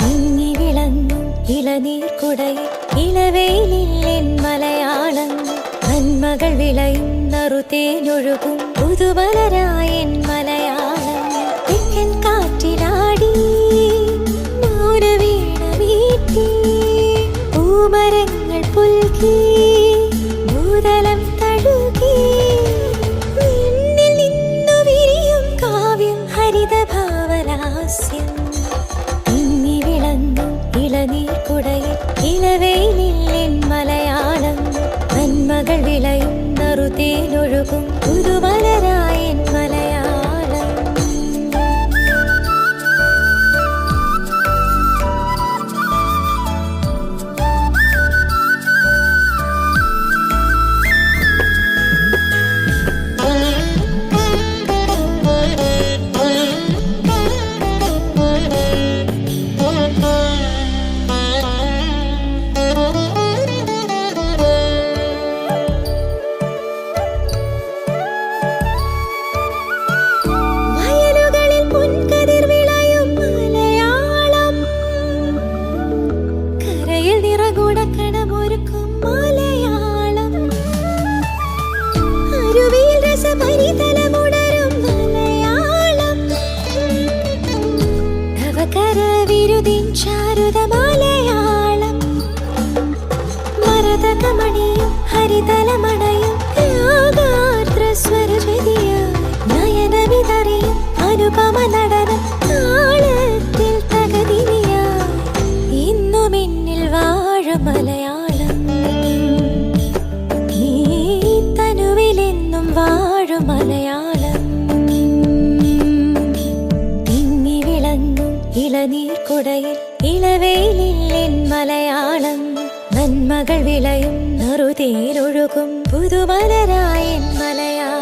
തിങ്ങി വിളങ്ങും ഇളനീർക്കുടയിൽ ഇളവേലിൻ മലയാളം നന്മകൾ വിളയും നറുതേനൊഴുകും പുതുമലരായൻ മലയാളം തെക്കൻ കാറ്റിലാടി മൗനവീണ വീട്ടി പൂമരങ്ങൾ പുൽകി ഭൂതലം തഴുകി നിന്നിൽ നിന്നു വിരിയും കാവ്യം ഹരിതഭാവലാസ്യം തിങ്ങി വിളങ്ങും ഇളനീർക്കുടയിൽ ഇളവേലിൻ മലയാളം നന്മകൾ വിളയും നറുതേനൊഴുകും പുതുമലരായൻ മലയാളം മലയാളം മരതകമണിയും ഹരിതലമണയും നയനവിതറിയും അനുപമ നടനം താളത്തിൽ തകതിനിയായി ഇന്നും എന്നിൽ വാഴും മലയാളം ഈ തനുവിലെന്നും വാഴും മലയാളം തിങ്ങി വിളങ്ങും ഇളനീർക്കുടയിൽ ഇളവേലിൻ മലയാളം നന്മകൾ വിളയും നറുതേനൊഴുകും പുതുമലരായൻ മലയാളം